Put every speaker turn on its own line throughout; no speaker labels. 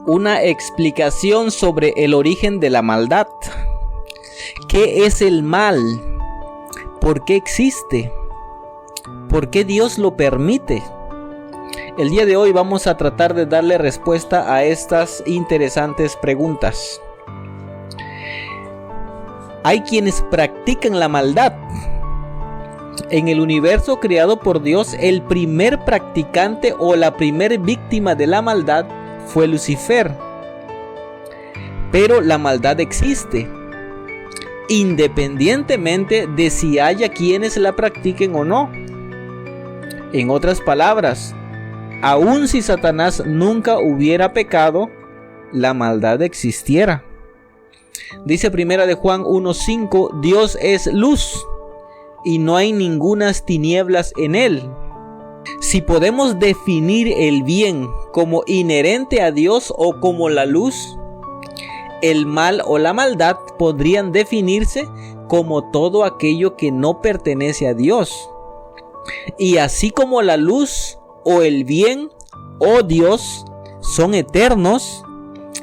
una explicación sobre el origen de la maldad. ¿Qué es el mal? ¿Por qué existe? ¿Por qué Dios lo permite? El día de hoy vamos a tratar de darle respuesta a estas interesantes preguntas. Hay quienes practican la maldad. En el universo creado por Dios, el primer practicante o la primer víctima de la maldad fue Lucifer. Pero la maldad existe, independientemente de si haya quienes la practiquen o no. En otras palabras, aun si Satanás nunca hubiera pecado, la maldad existiera. Dice 1 de Juan 1:5, Dios es luz y no hay ningunas tinieblas en él. Si podemos definir el bien como inherente a Dios o como la luz, el mal o la maldad podrían definirse como todo aquello que no pertenece a Dios. Y así como la luz o el bien o Dios son eternos,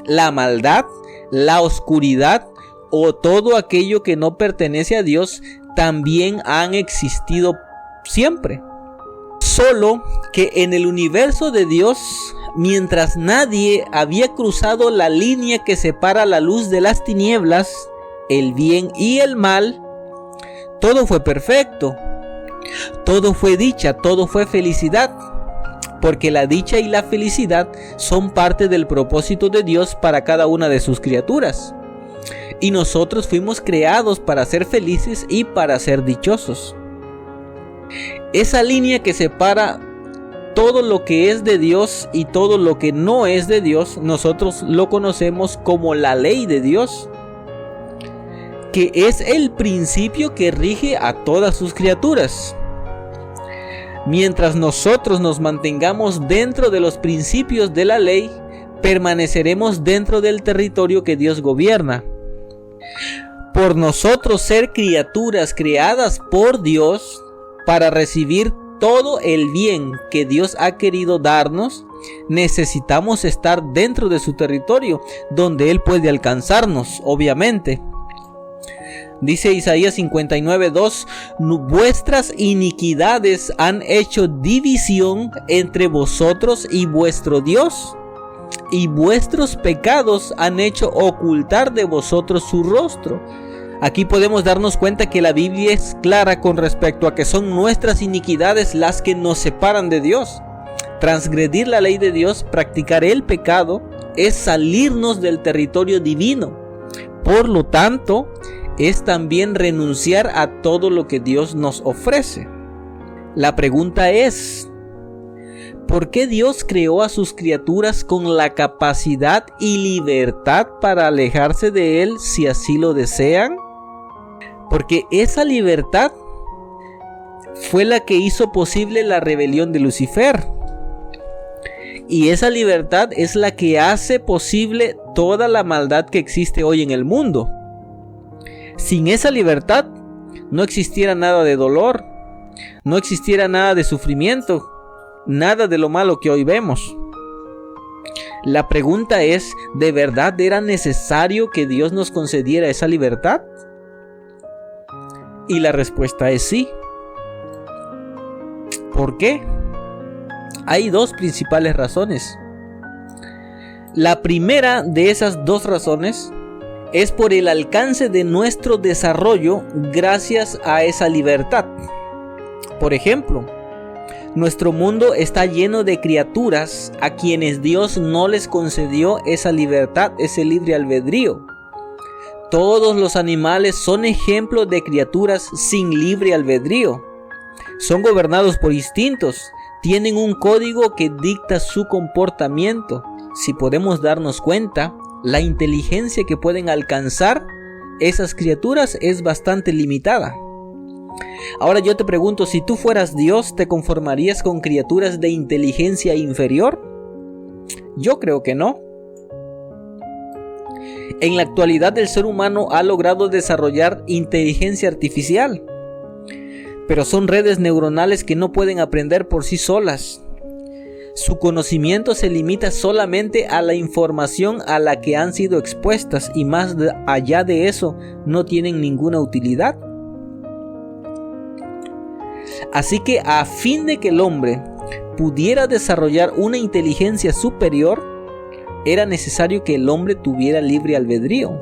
la maldad, la oscuridad o todo aquello que no pertenece a Dios también han existido siempre. Solo que en el universo de Dios, mientras nadie había cruzado la línea que separa la luz de las tinieblas, el bien y el mal, todo fue perfecto. Todo fue dicha, todo fue felicidad, porque la dicha y la felicidad son parte del propósito de Dios para cada una de sus criaturas. Y nosotros fuimos creados para ser felices y para ser dichosos. Esa línea que separa todo lo que es de Dios y todo lo que no es de Dios, nosotros lo conocemos como la ley de Dios, que es el principio que rige a todas sus criaturas. Mientras nosotros nos mantengamos dentro de los principios de la ley, permaneceremos dentro del territorio que Dios gobierna. Por nosotros ser criaturas creadas por Dios para recibir todo el bien que Dios ha querido darnos, necesitamos estar dentro de su territorio, donde Él puede alcanzarnos, obviamente. Dice Isaías 59:2, vuestras iniquidades han hecho división entre vosotros y vuestro Dios, y vuestros pecados han hecho ocultar de vosotros su rostro. Aquí podemos darnos cuenta que la Biblia es clara con respecto a que son nuestras iniquidades las que nos separan de Dios. Transgredir la ley de Dios, practicar el pecado, es salirnos del territorio divino. Por lo tanto, es también renunciar a todo lo que Dios nos ofrece. La pregunta es, ¿por qué Dios creó a sus criaturas con la capacidad y libertad para alejarse de Él si así lo desean? Porque esa libertad fue la que hizo posible la rebelión de Lucifer. Y esa libertad es la que hace posible toda la maldad que existe hoy en el mundo. Sin esa libertad no existiera nada de dolor, no existiera nada de sufrimiento, nada de lo malo que hoy vemos. La pregunta es, ¿de verdad era necesario que Dios nos concediera esa libertad? Y la respuesta es sí. ¿Por qué? Hay dos principales razones. La primera de esas dos razones es por el alcance de nuestro desarrollo gracias a esa libertad. Por ejemplo, nuestro mundo está lleno de criaturas a quienes Dios no les concedió esa libertad, ese libre albedrío. Todos los animales son ejemplos de criaturas sin libre albedrío. Son gobernados por instintos, tienen un código que dicta su comportamiento. Si podemos darnos cuenta, la inteligencia que pueden alcanzar esas criaturas es bastante limitada. Ahora yo te pregunto, si tú fueras Dios, ¿te conformarías con criaturas de inteligencia inferior? Yo creo que no. En la actualidad el ser humano ha logrado desarrollar inteligencia artificial, pero son redes neuronales que no pueden aprender por sí solas. Su conocimiento se limita solamente a la información a la que han sido expuestas y más allá de eso no tienen ninguna utilidad. Así que a fin de que el hombre pudiera desarrollar una inteligencia superior, era necesario que el hombre tuviera libre albedrío.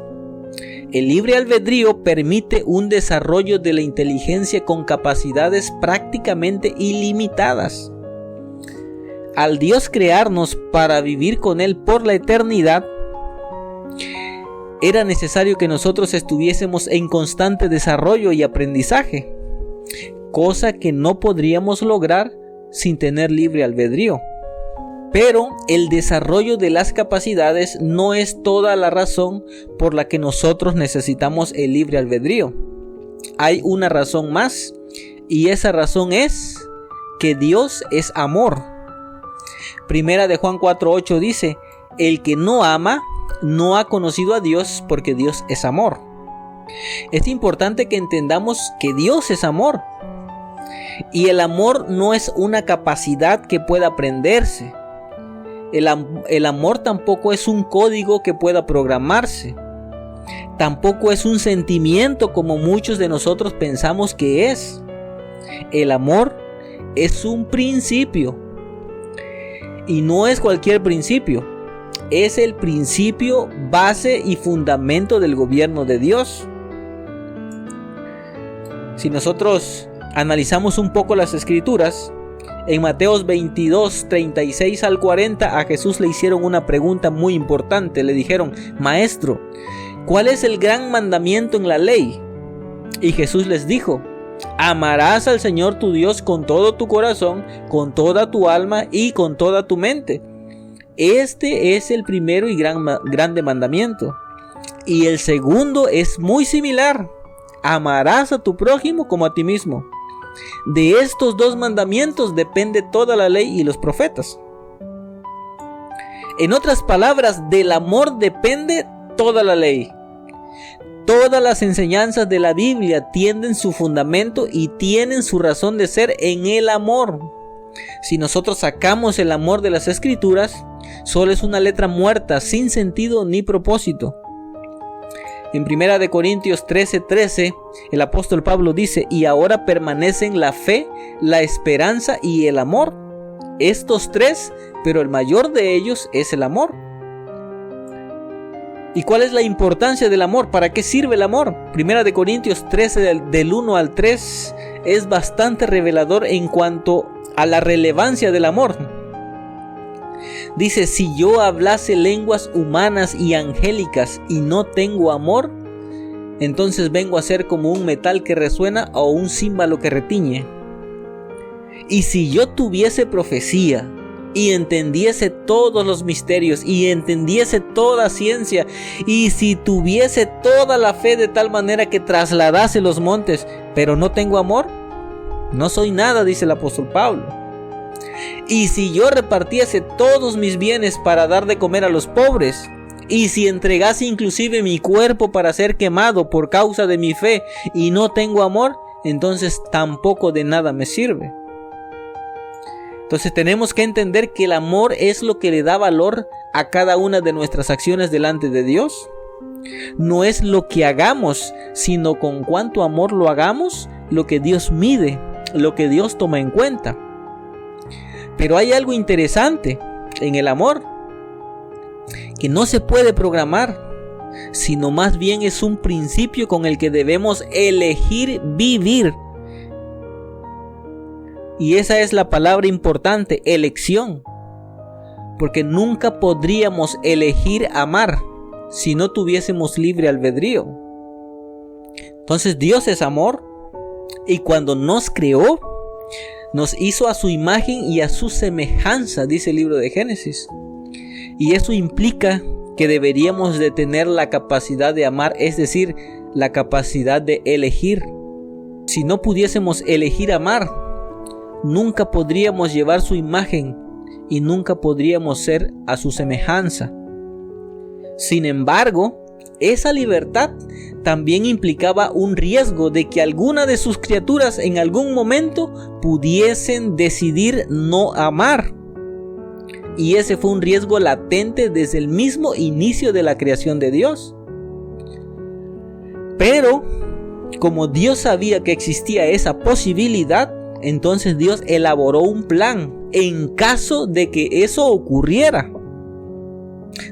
El libre albedrío permite un desarrollo de la inteligencia con capacidades prácticamente ilimitadas. Al Dios crearnos para vivir con Él por la eternidad, era necesario que nosotros estuviésemos en constante desarrollo y aprendizaje, cosa que no podríamos lograr sin tener libre albedrío. Pero el desarrollo de las capacidades no es toda la razón por la que nosotros necesitamos el libre albedrío. Hay una razón más, y esa razón es que Dios es amor. Primera de Juan 4:8 dice: el que no ama no ha conocido a Dios, porque Dios es amor. Es importante que entendamos que Dios es amor. Y el amor no es una capacidad que pueda aprenderse. El amor tampoco es un código que pueda programarse. Tampoco es un sentimiento como muchos de nosotros pensamos que es. El amor es un principio. Y no es cualquier principio. Es el principio, base y fundamento del gobierno de Dios. Si nosotros analizamos un poco las escrituras, en Mateos 22, 36 al 40, a Jesús le hicieron una pregunta muy importante. Le dijeron: Maestro, ¿cuál es el gran mandamiento en la ley? Y Jesús les dijo: amarás al Señor tu Dios con todo tu corazón, con toda tu alma y con toda tu mente. Este es el primero y grande mandamiento. Y el segundo es muy similar: amarás a tu prójimo como a ti mismo. De estos dos mandamientos depende toda la ley y los profetas. En otras palabras, del amor depende toda la ley. Todas las enseñanzas de la Biblia tienen su fundamento y tienen su razón de ser en el amor. Si nosotros sacamos el amor de las Escrituras, solo es una letra muerta, sin sentido ni propósito. En 1 Corintios 13:13, el apóstol Pablo dice: y ahora permanecen la fe, la esperanza y el amor. Estos tres, pero el mayor de ellos es el amor. ¿Y cuál es la importancia del amor? ¿Para qué sirve el amor? 1 Corintios 13 del 1 al 3 es bastante revelador en cuanto a la relevancia del amor. Dice: si yo hablase lenguas humanas y angélicas y no tengo amor, entonces vengo a ser como un metal que resuena o un címbalo que retiñe. Y si yo tuviese profecía y entendiese todos los misterios y entendiese toda ciencia, y si tuviese toda la fe de tal manera que trasladase los montes, pero no tengo amor, no soy nada, dice el apóstol Pablo. Y si yo repartiese todos mis bienes para dar de comer a los pobres, y si entregase inclusive mi cuerpo para ser quemado por causa de mi fe y no tengo amor, entonces tampoco de nada me sirve. Entonces tenemos que entender que el amor es lo que le da valor a cada una de nuestras acciones delante de Dios. No es lo que hagamos, sino con cuánto amor lo hagamos, lo que Dios mide, lo que Dios toma en cuenta. Pero hay algo interesante en el amor, que no se puede programar, sino más bien es un principio con el que debemos elegir vivir. Y esa es la palabra importante: elección. Porque nunca podríamos elegir amar si no tuviésemos libre albedrío. Entonces Dios es amor, y cuando nos creó, nos hizo a su imagen y a su semejanza, dice el libro de Génesis. Y eso implica que deberíamos de tener la capacidad de amar, es decir, la capacidad de elegir. Si no pudiésemos elegir amar, nunca podríamos llevar su imagen y nunca podríamos ser a su semejanza. Sin embargo, esa libertad también implicaba un riesgo de que alguna de sus criaturas en algún momento pudiesen decidir no amar. y ese fue un riesgo latente desde el mismo inicio de la creación de Dios. Pero como Dios sabía que existía esa posibilidad, entonces Dios elaboró un plan en caso de que eso ocurriera.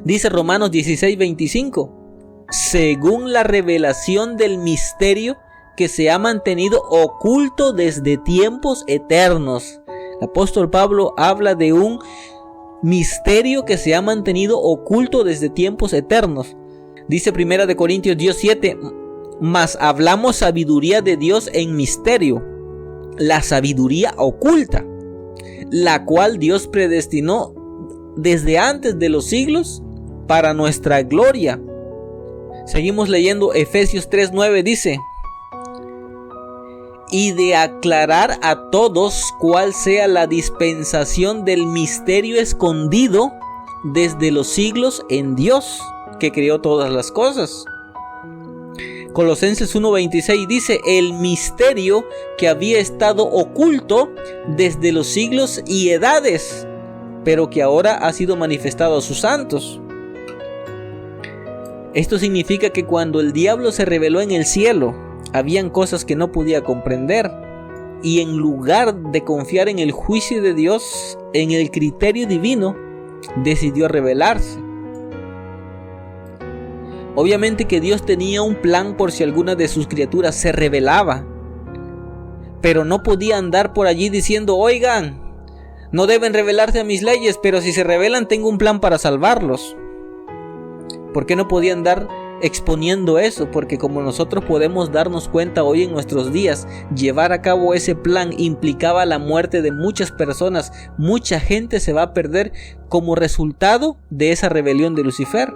Dice Romanos 16:25, según la revelación del misterio que se ha mantenido oculto desde tiempos eternos. El apóstol Pablo habla de un misterio que se ha mantenido oculto desde tiempos eternos. Dice 1 Corintios 10:7, mas hablamos sabiduría de Dios en misterio, la sabiduría oculta, la cual Dios predestinó desde antes de los siglos para nuestra gloria. Seguimos leyendo Efesios 3:9, dice, y de aclarar a todos cuál sea la dispensación del misterio escondido desde los siglos en Dios, que creó todas las cosas. Colosenses 1:26 dice, el misterio que había estado oculto desde los siglos y edades, pero que ahora ha sido manifestado a sus santos. Esto significa que cuando el diablo se rebeló en el cielo, habían cosas que no podía comprender, y en lugar de confiar en el juicio de Dios, en el criterio divino, decidió rebelarse. Obviamente que Dios tenía un plan por si alguna de sus criaturas se rebelaba, pero no podía andar por allí diciendo, oigan, no deben rebelarse a mis leyes, pero si se rebelan tengo un plan para salvarlos. ¿Por qué no podía andar exponiendo eso? Porque como nosotros podemos darnos cuenta hoy en nuestros días, llevar a cabo ese plan implicaba la muerte de muchas personas. Mucha gente se va a perder como resultado de esa rebelión de Lucifer.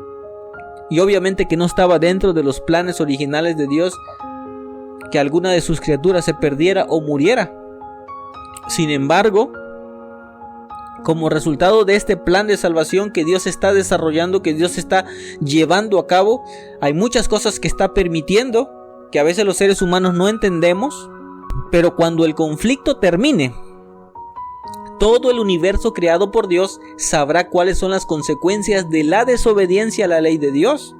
Y obviamente que no estaba dentro de los planes originales de Dios que alguna de sus criaturas se perdiera o muriera. Sin embargo, como resultado de este plan de salvación que Dios está desarrollando, que Dios está llevando a cabo, hay muchas cosas que está permitiendo, que a veces los seres humanos no entendemos, pero cuando el conflicto termine, todo el universo creado por Dios sabrá cuáles son las consecuencias de la desobediencia a la ley de Dios.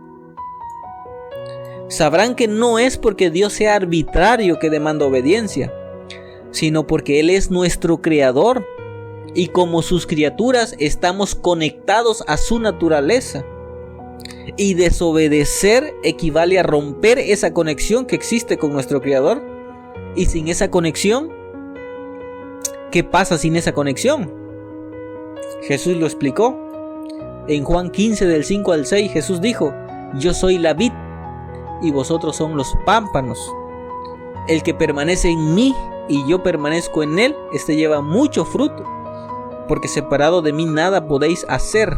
Sabrán que no es porque Dios sea arbitrario que demanda obediencia, sino porque Él es nuestro creador. Y como sus criaturas estamos conectados a su naturaleza. Y desobedecer equivale a romper esa conexión que existe con nuestro Creador. Y sin esa conexión, ¿qué pasa sin esa conexión? Jesús lo explicó. En Juan 15 del 5 al 6 Jesús dijo, yo soy la vid y vosotros son los pámpanos. El que permanece en mí y yo permanezco en él, este lleva mucho fruto. Porque separado de mí nada podéis hacer.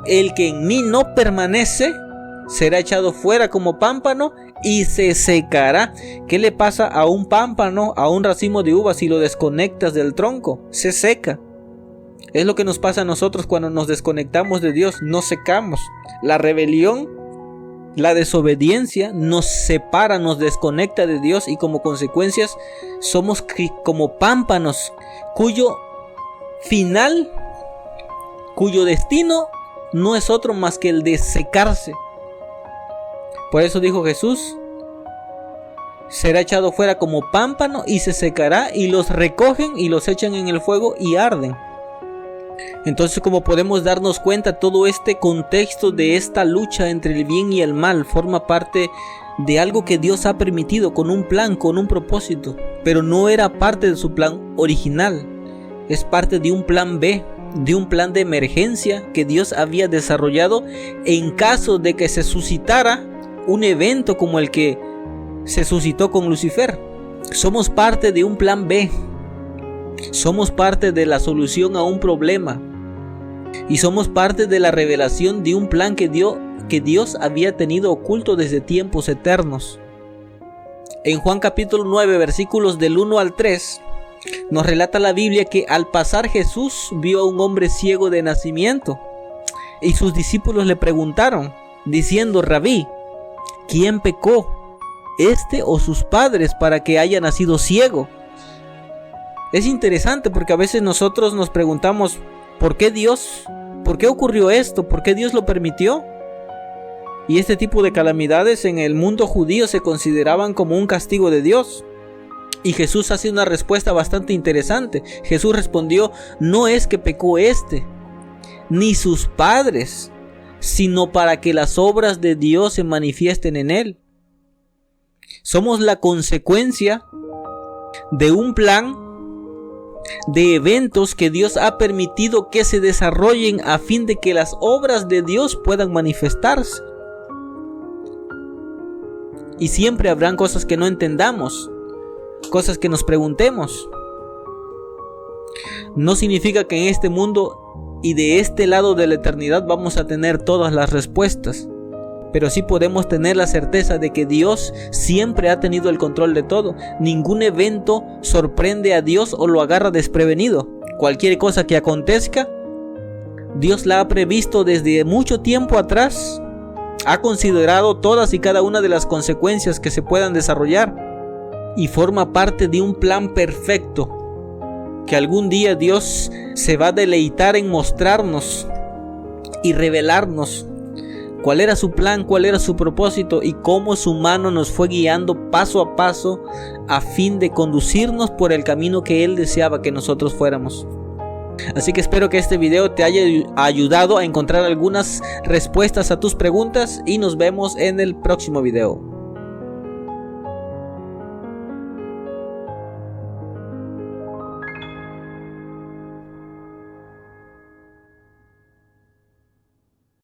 El que en mí no permanece será echado fuera como pámpano y se secará. ¿Qué le pasa a un pámpano, a un racimo de uvas si lo desconectas del tronco? Se seca. Es lo que nos pasa a nosotros cuando nos desconectamos de Dios, nos secamos. La rebelión, la desobediencia nos separa, nos desconecta de Dios y como consecuencias somos como pámpanos cuyo final, cuyo destino no es otro más que el de secarse. Por eso dijo Jesús, será echado fuera como pámpano y se secará, y los recogen y los echan en el fuego y arden. Entonces, como podemos darnos cuenta, todo este contexto de esta lucha entre el bien y el mal forma parte de algo que Dios ha permitido con un plan, con un propósito, pero no era parte de su plan original. Es parte de un plan B, de un plan de emergencia que Dios había desarrollado en caso de que se suscitara un evento como el que se suscitó con Lucifer. Somos parte de un plan B. Somos parte de la solución a un problema. Y somos parte de la revelación de un plan que Dios había tenido oculto desde tiempos eternos. En Juan capítulo 9, versículos del 1 al 3, nos relata la Biblia que al pasar Jesús vio a un hombre ciego de nacimiento. Y sus discípulos le preguntaron, diciendo, Rabí, ¿quién pecó, este o sus padres, para que haya nacido ciego? Es interesante porque a veces nosotros nos preguntamos, ¿Por qué Dios? ¿Por qué ocurrió esto? ¿Por qué Dios lo permitió? Y este tipo de calamidades en el mundo judío se consideraban como un castigo de Dios. Y Jesús hace una respuesta bastante interesante. Jesús respondió: no es que pecó ni sus padres, sino para que las obras de Dios se manifiesten en él. Somos la consecuencia de un plan de eventos que Dios ha permitido que se desarrollen a fin de que las obras de Dios puedan manifestarse. Y siempre habrán cosas que no entendamos, cosas que nos preguntemos. No significa que en este mundo y de este lado de la eternidad vamos a tener todas las respuestas, pero sí podemos tener la certeza de que Dios siempre ha tenido el control de todo. Ningún evento sorprende a Dios o lo agarra desprevenido. Cualquier cosa que acontezca, Dios la ha previsto desde mucho tiempo atrás. Ha considerado todas y cada una de las consecuencias que se puedan desarrollar y forma parte de un plan perfecto que algún día Dios se va a deleitar en mostrarnos y revelarnos cuál era su plan, cuál era su propósito y cómo su mano nos fue guiando paso a paso a fin de conducirnos por el camino que Él deseaba que nosotros fuéramos. Así que espero que este video te haya ayudado a encontrar algunas respuestas a tus preguntas y nos vemos en el próximo video.